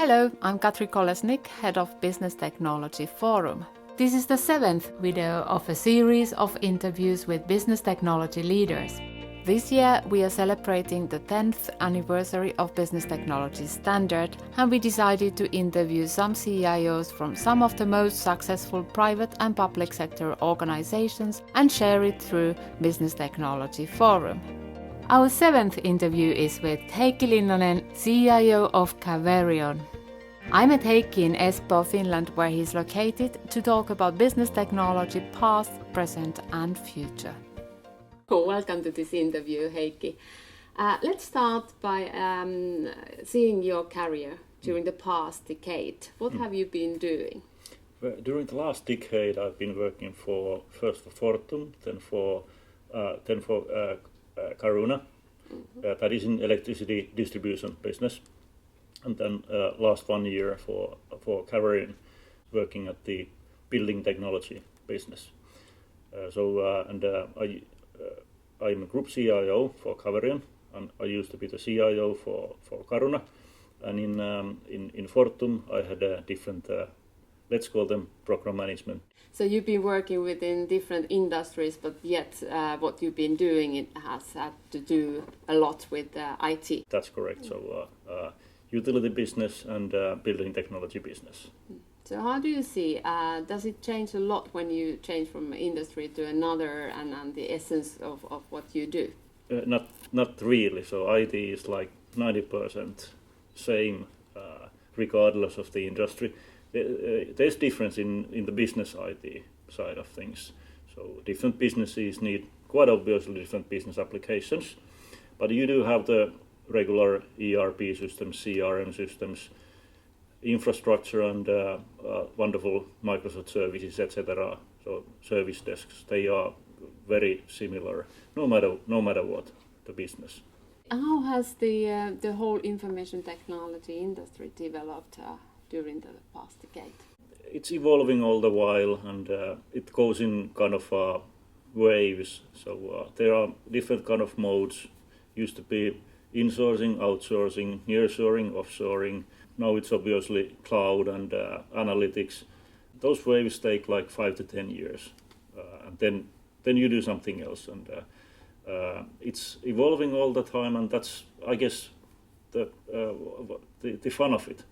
Hello, I'm Katri Kolesnik, Head of Business Technology Forum. This is the 7th video of a series of interviews with business technology leaders. This year we are celebrating the 10th anniversary of Business Technology Standard, and we decided to interview some CIOs from some of the most successful private and public sector organizations and share it through Business Technology Forum. Our 7th interview is with Heikki Linnanen, CIO of Caverion. I met Heikki in Espoo, Finland, where he's located, to talk about business technology past, present and future. Welcome to this interview, Heikki. Let's start by seeing your career during the past decade. What have you been doing? Well, during the last decade, I've been working first for Fortum, then for Caruna, that is in electricity distribution business, and then last 1 year for Caverion, working at the building technology business. I'm a group CIO for Caverion, and I used to be the CIO for Caruna, and in Fortum I had a different, let's call them program management. So you've been working within different industries, but yet what you've been doing, it has had to do a lot with IT. That's correct. So utility business and building technology business. So how do you see, does it change a lot when you change from industry to another and the essence of what you do? Not really. So IT is like 90% same regardless of the industry. There's difference in the business IT side of things. So different businesses need quite obviously different business applications, but you do have the regular ERP systems, CRM systems, infrastructure and wonderful Microsoft services, etc. So service desks, they are very similar no matter what the business. How has the whole information technology industry developed during the past decade? It's evolving all the while, and it goes in kind of waves. So there are different kind of modes. Used to be insourcing, outsourcing, nearshoring, offshoring. Now it's obviously cloud and analytics. Those waves take like 5 to 10 years, and then you do something else, and it's evolving all the time, and that's, I guess, the fun of it.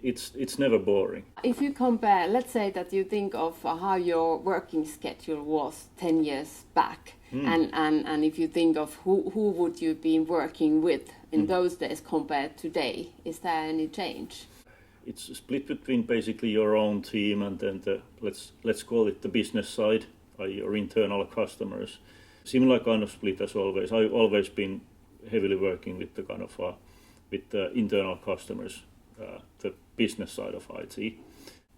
It's never boring. If you compare, let's say that you think of how your working schedule was 10 years back, and if you think of who would you be working with in those days compared to today, is there any change? It's split between basically your own team and then let's call it the business side, your internal customers. Similar kind of split as always. I've always been heavily working with the kind of with the internal customers. The business side of IT.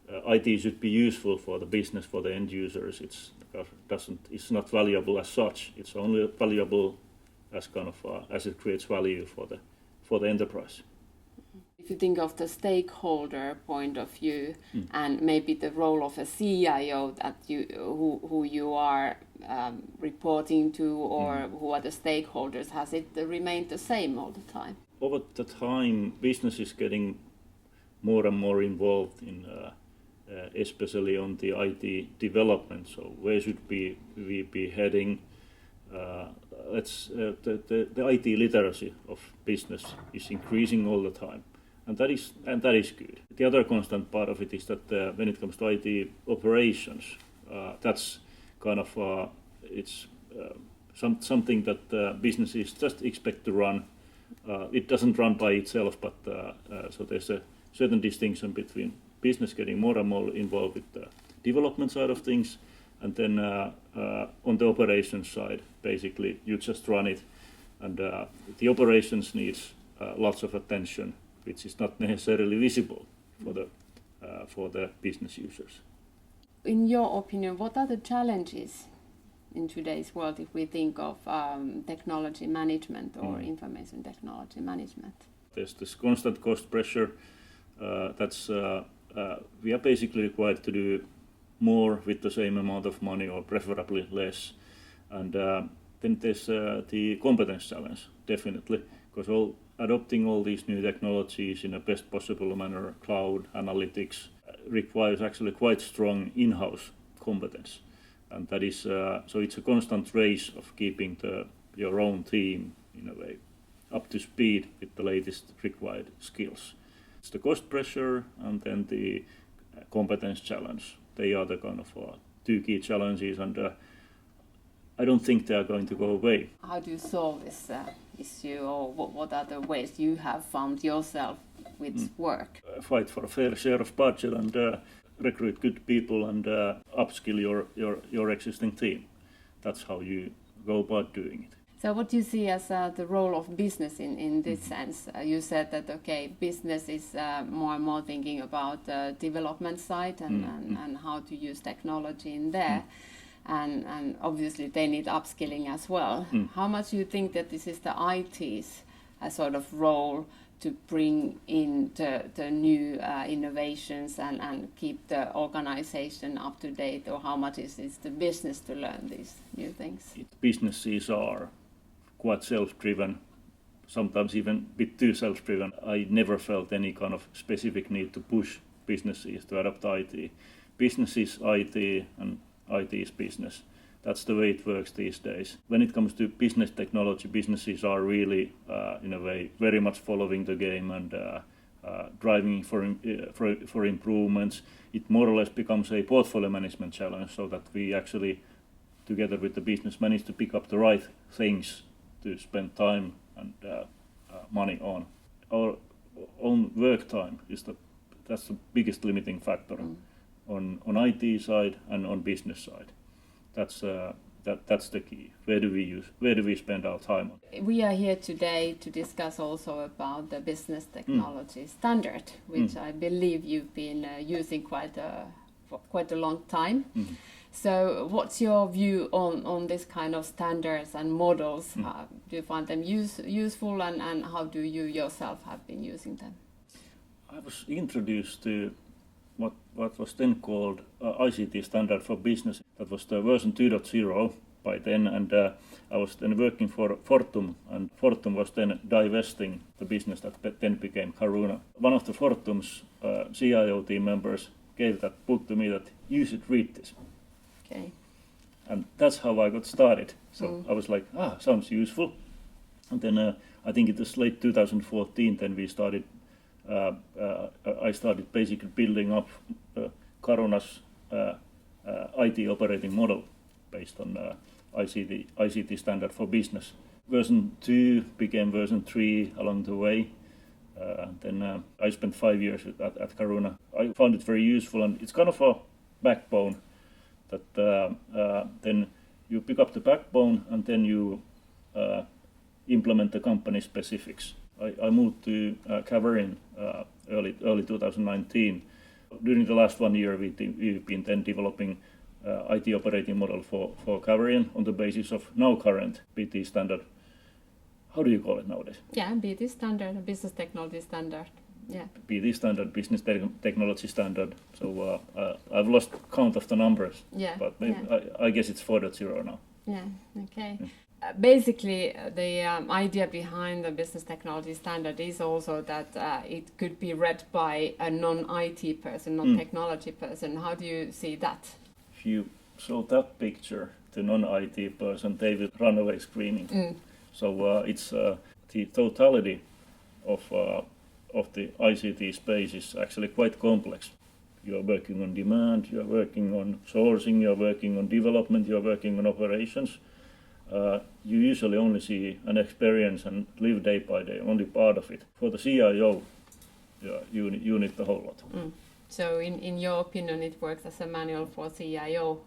IT should be useful for the business, for the end users. It's not valuable as such. It's only valuable as kind of as it creates value for the enterprise. If you think of the stakeholder point of view and maybe the role of a CIO that who you are reporting to, or who are the stakeholders, has it remained the same all the time? Over the time, business is getting more and more involved in, especially on the IT development. So where should we be heading? The IT literacy of business is increasing all the time, and that is good. The other constant part of it is that when it comes to IT operations, that's kind of it's something that businesses just expect to run. It doesn't run by itself, but so there's a certain distinction between business getting more and more involved with the development side of things, and then on the operations side, basically you just run it, and the operations needs lots of attention, which is not necessarily visible for the business users. In your opinion, what are the challenges in today's world if we think of technology management or information technology management? There's this constant cost pressure. We are basically required to do more with the same amount of money, or preferably less. And then there's the competence challenge, definitely, because adopting all these new technologies in a best possible manner, cloud, analytics, requires actually quite strong in-house competence. And that is, so it's a constant race of keeping your own team, in a way, up to speed with the latest required skills. It's the cost pressure and then the competence challenge. They are the kind of two key challenges, and I don't think they are going to go away. How do you solve this issue, or what are the ways you have found yourself with work? Fight for a fair share of budget and recruit good people and upskill your existing team. That's how you go about doing it. So what do you see as the role of business in this sense? You said that, business is more and more thinking about the development side and how to use technology in there. And obviously they need upskilling as well. How much do you think that this is the IT's sort of role to bring in the new innovations and keep the organization up to date, or how much is the business to learn these new things? Businesses are quite self-driven, sometimes even a bit too self-driven. I never felt any kind of specific need to push businesses to adopt IT. Business is IT and IT is business. That's the way it works these days. When it comes to business technology, businesses are really, in a way, very much following the game and driving for improvements. It more or less becomes a portfolio management challenge, so that we actually, together with the business, manage to pick up the right things to spend time and money on. Our own work time that's the biggest limiting factor on IT side and on business side. That's the key. Where do we spend our time on? We are here today to discuss also about the business technology standard, which I believe you've been using for quite a long time. So what's your view on this kind of standards and models? Do you find them useful, and how do you yourself have been using them? I was introduced to what was then called ICT standard for business. That was the version 2.0 by then, and I was then working for Fortum, and Fortum was then divesting the business that then became Caruna. One of the Fortum's CIO team members gave that book to me, that you should read this. Okay. And that's how I got started. So I was like, sounds useful. And then I think it was late 2014, then we started I started basically building up Caruna's IT operating model based on ICT standard for business. Version 2 became version 3 along the way. Then I spent 5 years at Caruna. I found it very useful, and it's kind of a backbone that then you pick up the backbone and then you implement the company specifics. I moved to Caverion early 2019. During the last 1 year, we've been then developing IT operating model for Caverion on the basis of now current BT standard. How do you call it nowadays? Yeah, BT standard, business technology standard. Yeah. BT standard, business technology standard. So I've lost count of the numbers. Yeah. But maybe, I guess it's 4.0 now. Yeah. Okay. Basically, the idea behind the business technology standard is also that it could be read by a non-IT person, not technology person. How do you see that? If you show that picture to non-IT person, they will run away screaming. So it's the totality of the ICT space is actually quite complex. You are working on demand, you are working on sourcing, you are working on development, you are working on operations. You usually only see an experience and live day by day, only part of it. For the CIO, you need the whole lot. So in your opinion, it works as a manual for CIO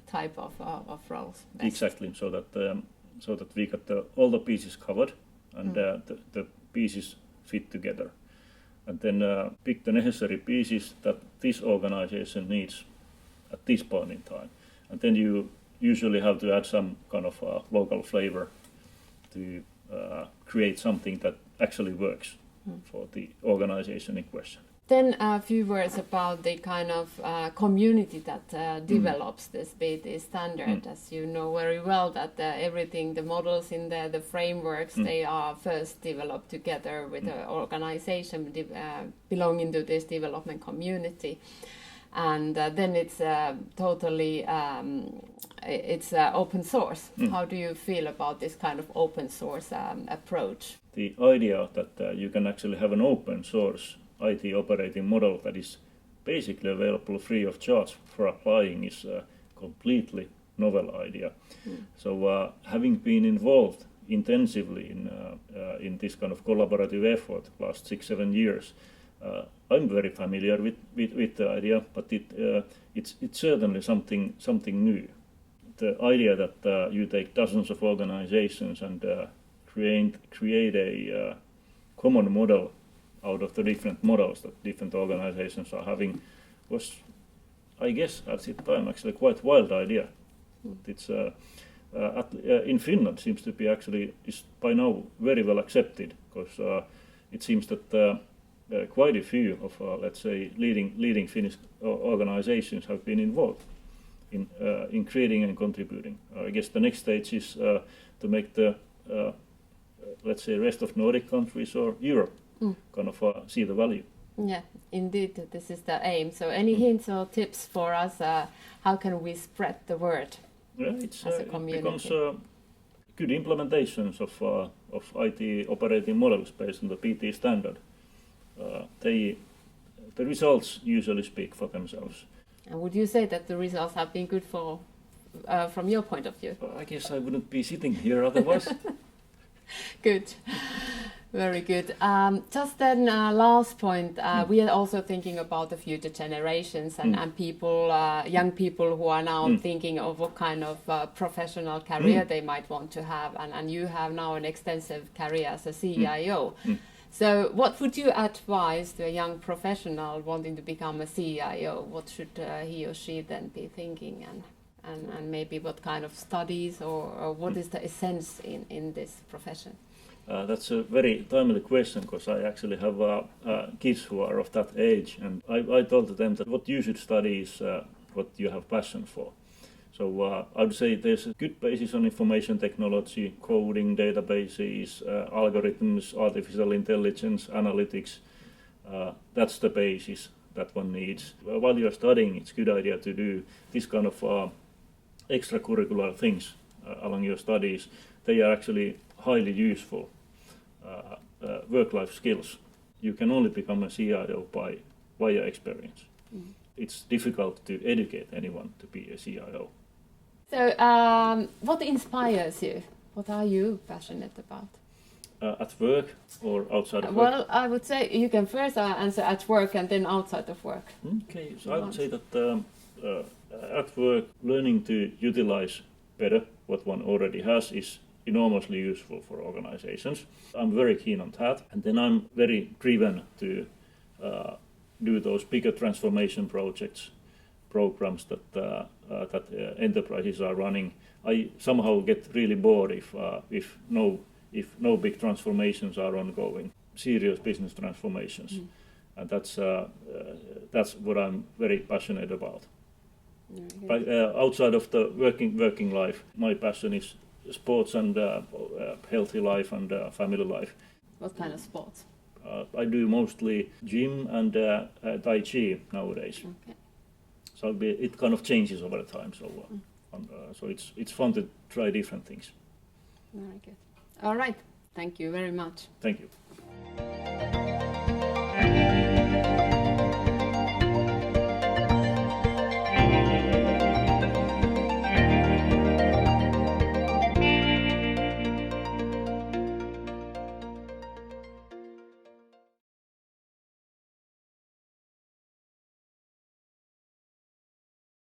type of roles? Best. Exactly, so that we got all the pieces covered and the pieces fit together. And then pick the necessary pieces that this organization needs at this point in time. And then you usually have to add some kind of local flavor to create something that actually works for the organization in question. Then a few words about the kind of community that develops this BT standard. As you know very well that everything, the models in the frameworks, they are first developed together with an organization belonging to this development community. And then it's totally it's open source. How do you feel about this kind of open source approach? The idea that you can actually have an open source IT operating model that is basically available free of charge for applying is a completely novel idea. So having been involved intensively in this kind of collaborative effort last 6-7 years, I'm very familiar with the idea, but it's certainly something new. The idea that you take dozens of organizations and create a common model out of the different models that different organizations are having was, I guess, at the time actually quite wild idea. It's in Finland seems to be actually is by now very well accepted, because it seems that quite a few of let's say leading Finnish organizations have been involved in creating and contributing. I guess the next stage is to make the let's say rest of Nordic countries or Europe kind of see the value. Yeah, indeed, this is the aim. So any hints or tips for us, how can we spread the word as a community? It becomes good implementations of IT operating models based on the BT standard. The results usually speak for themselves. And would you say that the results have been good for, from your point of view? I guess I wouldn't be sitting here otherwise. Good. Very good. Just then, last point, we are also thinking about the future generations and people, young people who are now thinking of what kind of professional career they might want to have. And you have now an extensive career as a CIO. So what would you advise to a young professional wanting to become a CIO? What should he or she then be thinking, and maybe what kind of studies or what is the essence in this profession? That's a very timely question, because I actually have kids who are of that age, and I told them that what you should study is what you have passion for. So I would say there's a good basis on information technology, coding, databases, algorithms, artificial intelligence, analytics. That's the basis that one needs. While you're studying, it's a good idea to do this kind of extracurricular things along your studies. They are actually highly useful work-life skills. You can only become a CIO via experience. It's difficult to educate anyone to be a CIO. So what inspires you? What are you passionate about? At work or outside of work? Well, I would say you can first answer at work and then outside of work. Okay, so I would say that at work, learning to utilize better what one already has is enormously useful for organizations. I'm very keen on that, and then I'm very driven to do those bigger transformation programs that enterprises are running. I somehow get really bored if no big transformations are ongoing, serious business transformations, and that's what I'm very passionate about. But outside of the working life, my passion is sports and healthy life and family life. What kind of sports? I do mostly gym and Tai Chi nowadays. Okay. So it kind of changes over time. So it's fun to try different things. Very good. All right. Thank you very much. Thank you.